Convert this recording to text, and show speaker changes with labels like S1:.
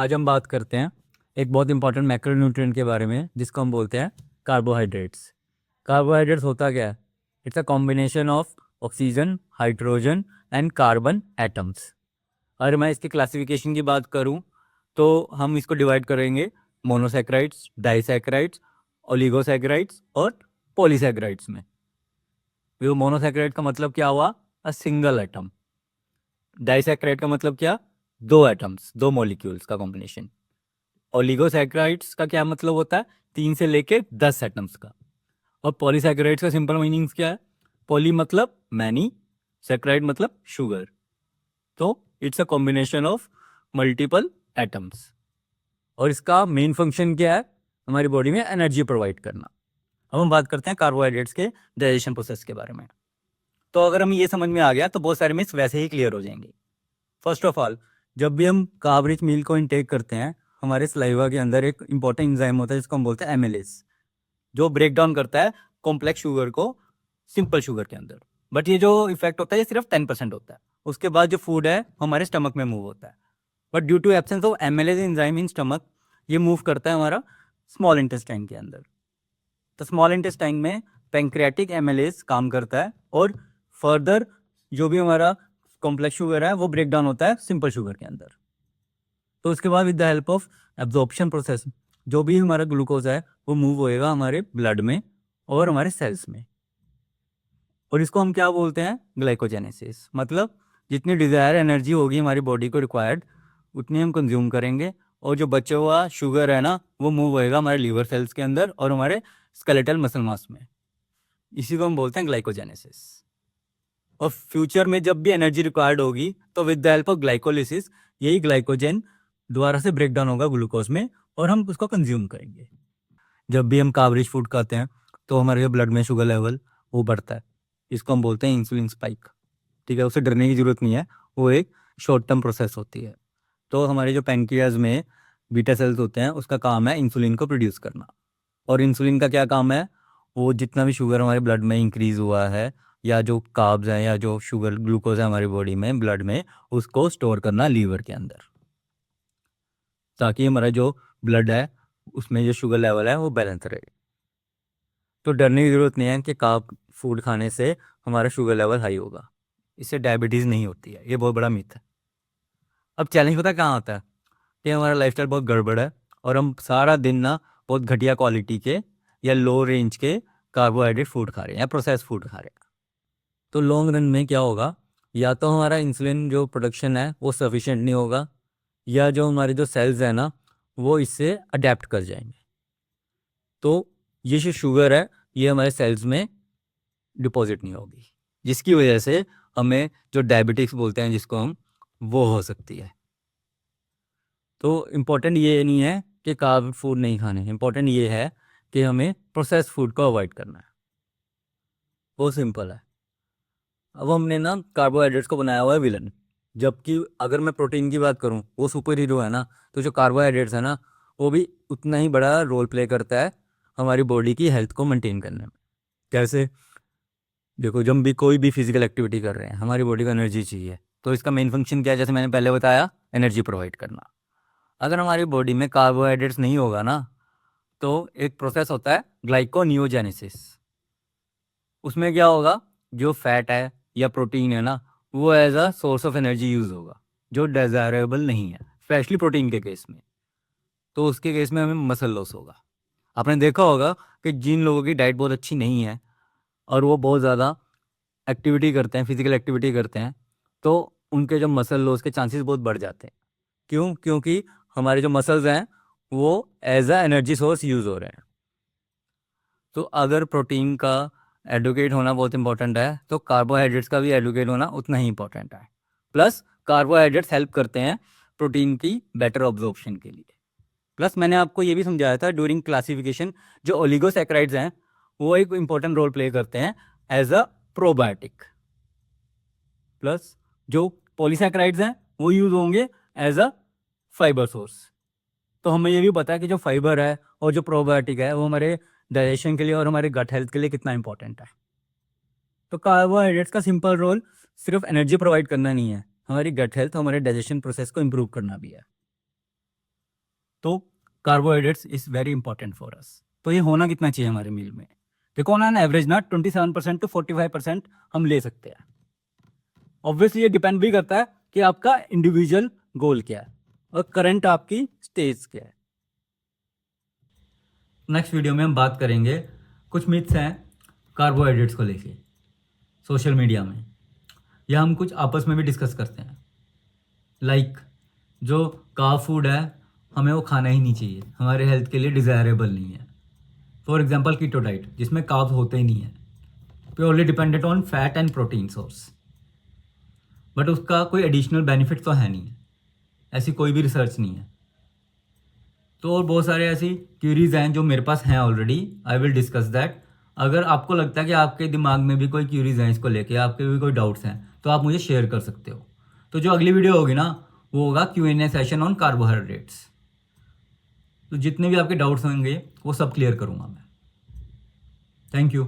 S1: आज हम बात करते हैं एक बहुत इंपॉर्टेंट मैक्रोन्यूट्रिएंट के बारे में जिसको हम बोलते हैं कार्बोहाइड्रेट्स। कार्बोहाइड्रेट्स होता क्या है? It's a combination of oxygen, hydrogen and carbon atoms. अगर मैं इसकी क्लासिफिकेशन की बात करूं तो हम इसको डिवाइड करेंगे मोनोसैकेराइड्स, डाइसैकेराइड्स, ओलिगोसैकेराइड्स और पॉलीसैकेराइड्स में। वो मोनोसैकेराइड का मतलब क्या हुआ? A single atom. डाइसैकेराइड का मतलब क्या? दो एटम्स, दो मॉलिक्यूल्स का कॉम्बिनेशन। ओलिगोसैकेराइड्स का क्या मतलब होता है? 3 से लेके 10 एटम्स का। और पॉलीसैकेराइड्स का सिंपल मीनिंग्स क्या है? पॉली मतलब मैनी, सैकेराइड मतलब शुगर। तो it's a combination of multiple atoms. और इसका मेन फंक्शन क्या है? हमारी बॉडी में एनर्जी प्रोवाइड करना। अब हम बात करते हैं कार्बोहाइड्रेट्स के डाइजेशन प्रोसेस के बारे में। तो अगर हम ये समझ में आ गया तो बहुत सारे मिथ्स वैसे ही क्लियर हो जाएंगे। फर्स्ट ऑफ ऑल, जब भी हम कार्ब रिच मील को इनटेक करते हैं, हमारे सलाइवा के अंदर एक इंपॉर्टेंट एंजाइम होता है जिसको हम बोलते हैं एमिलेज, जो ब्रेक डाउन करता है कॉम्प्लेक्स शुगर को सिंपल शुगर के अंदर। बट ये जो इफेक्ट होता है ये सिर्फ 10% होता है। उसके बाद जो फूड है हमारे स्टमक में मूव होता है। But due to absence of amylase enzyme in stomach, ये मूव करता है हमारा स्मॉल इंटेस्टाइन के अंदर। तो स्मॉल इंटेस्टाइन में पेंक्रियाटिक एमिलेज काम करता है और फर्दर जो भी हमारा कॉम्प्लेक्स शुगर है वो ब्रेक डाउन होता है सिंपल शुगर के अंदर। तो उसके बाद with the help of absorption process जो भी हमारा ग्लूकोज है वो मूव होएगा हमारे ब्लड में और हमारे सेल्स में। और इसको हम क्या बोलते हैं? ग्लाइकोजेनेसिस। मतलब जितनी डिज़ायर एनर्जी होगी हमारी बॉडी को रिक्वायर्ड, उतनी हम कंज्यूम करेंगे। और जो बचा हुआ शुगर है ना, वो मूव होएगा हमारे लीवर सेल्स के अंदर और हमारे स्केलेटल मसल मास में। इसी को हम बोलते हैं ग्लाइकोजेनेसिस। और फ्यूचर में जब भी एनर्जी रिक्वायर्ड होगी तो with the help of glycolysis यही ग्लाइकोजन दोबारा से ब्रेक डाउन होगा ग्लूकोज में और हम उसको कंज्यूम करेंगे। जब भी हम कार्ब रिच फूड खाते हैं तो हमारे ब्लड में शुगर लेवल वो बढ़ता है। इसको हम बोलते हैं इंसुलिन स्पाइक। ठीक है, उसे डरने की जरूरत नहीं है, वो एक शॉर्ट टर्म प्रोसेस होती है। तो हमारे जो पैंक्रियाज में बीटा सेल्स होते हैं उसका काम है इंसुलिन को प्रोड्यूस करना। और इंसुलिन का क्या काम है? वो जितना भी शुगर हमारे ब्लड में इंक्रीज हुआ है या जो कार्ब्स हैं या जो शुगर ग्लूकोज है हमारी बॉडी में ब्लड में, उसको स्टोर करना लीवर के अंदर, ताकि हमारा जो ब्लड है उसमें जो शुगर लेवल है वो बैलेंस रहे। तो डरने की ज़रूरत नहीं है कि कार्ब फूड खाने से हमारा शुगर लेवल हाई होगा। इससे डायबिटीज़ नहीं होती है, ये बहुत बड़ा मिथ है। अब चैलेंज पता है कहाँ आता है? कि हमारा लाइफस्टाइल बहुत गड़बड़ है और हम सारा दिन ना बहुत घटिया क्वालिटी के या लो रेंज के कार्बोहाइड्रेट फूड खा रहे हैं या प्रोसेस फूड खा रहे हैं। तो लॉन्ग रन में क्या होगा? या तो हमारा इंसुलिन जो प्रोडक्शन है वो सफिशिएंट नहीं होगा, या जो हमारे जो सेल्स हैं ना वो इससे अडेप्ट कर जाएंगे। तो ये जो शुगर है ये हमारे सेल्स में डिपॉजिट नहीं होगी, जिसकी वजह से हमें जो डायबिटिक्स बोलते हैं जिसको हम, वो हो सकती है। तो इम्पोर्टेंट ये नहीं है कि कार्ब फूड नहीं खाने, इम्पोर्टेंट ये है कि हमें प्रोसेस फूड को अवॉइड करना है। वो सिंपल है। अब हमने ना कार्बोहाइड्रेट्स को बनाया हुआ है विलन, जबकि अगर मैं प्रोटीन की बात करूं वो सुपर हीरो है ना। तो जो कार्बोहाइड्रेट्स है ना वो भी उतना ही बड़ा रोल प्ले करता है हमारी बॉडी की हेल्थ को मेंटेन करने में। कैसे? देखो, जब भी कोई भी फिजिकल एक्टिविटी कर रहे हैं हमारी बॉडी को एनर्जी चाहिए। तो इसका मेन फंक्शन क्या है? जैसे मैंने पहले बताया, एनर्जी प्रोवाइड करना। अगर हमारी बॉडी में कार्बोहाइड्रेट्स नहीं होगा ना तो एक प्रोसेस होता है ग्लाइकोनियोजेनेसिस। उसमें क्या होगा? जो फैट है या प्रोटीन है ना वो as a source of energy use होगा, जो डिजायरेबल नहीं है, स्पेशली प्रोटीन के केस में। तो उसके केस में हमें मसल लॉस होगा। आपने देखा होगा कि जिन लोगों की डाइट बहुत अच्छी नहीं है और वो बहुत ज़्यादा एक्टिविटी करते हैं, फिजिकल एक्टिविटी करते हैं, तो उनके जो मसल लॉस के चांसेस बहुत बढ़ जाते हैं। क्यों? क्योंकि हमारे जो मसल्स हैं वो as a energy source use हो रहे हैं। तो अगर प्रोटीन का एडुकेट होना बहुत इंपॉर्टेंट है तो कार्बोहाइड्रेट्स का भी एडुकेट होना उतना ही इंपॉर्टेंट है। प्लस कार्बोहाइड्रेट्स हेल्प करते हैं प्रोटीन की बेटर ऑब्जॉर्प्शन के लिए। प्लस मैंने आपको ये भी समझाया था ड्यूरिंग क्लासिफिकेशन, जो ओलिगोसैकेराइड्स हैं वो एक इंपॉर्टेंट रोल प्ले करते हैं एज अ प्रोबायोटिक। प्लस जो पॉलीसैकेराइड्स हैं वो यूज होंगे एज अ फाइबर सोर्स। तो हमें ये भी पता है कि जो फाइबर है और जो प्रोबायोटिक है वो हमारे डाइजेशन के लिए और हमारे गट हेल्थ के लिए कितना इंपॉर्टेंट है। तो कार्बोहाइड्रेट्स का सिंपल रोल सिर्फ एनर्जी प्रोवाइड करना नहीं है, हमारी गट हेल्थ, हमारे डाइजेशन प्रोसेस को इम्प्रूव करना भी है।
S2: तो carbohydrates is very important for us. तो ये होना कितना चाहिए हमारे मील में? देखो ऑन एवरेज ना 27% टू 45% हम ले सकते हैं। ऑब्वियसली ये डिपेंड भी करता है कि आपका इंडिविजुअल गोल क्या है और करंट आपकी स्टेज क्या है।
S1: नेक्स्ट वीडियो में हम बात करेंगे कुछ मिथ्स हैं कार्बोहाइड्रेट्स को लेके सोशल मीडिया में, या हम कुछ आपस में भी डिस्कस करते हैं। लाइक जो कार्ब फूड है हमें वो खाना ही नहीं चाहिए, हमारे हेल्थ के लिए डिज़ायरेबल नहीं है। फॉर एग्जांपल कीटो डाइट जिसमें कार्ब होते ही नहीं है, purely dependent on fat and protein source, but उसका कोई एडिशनल बेनिफिट तो है नहीं, ऐसी कोई भी रिसर्च नहीं है। तो और बहुत सारे ऐसी क्यूरीज हैं जो मेरे पास हैं already, I will discuss that. अगर आपको लगता है कि आपके दिमाग में भी कोई क्यूरीज हैं इसको लेके, आपके भी कोई डाउट्स हैं, तो आप मुझे शेयर कर सकते हो। तो जो अगली वीडियो होगी ना वो होगा Q&A सेशन ऑन कार्बोहाइड्रेट्स। तो जितने भी आपके डाउट्स होंगे वो सब क्लियर करूँगा मैं। Thank you.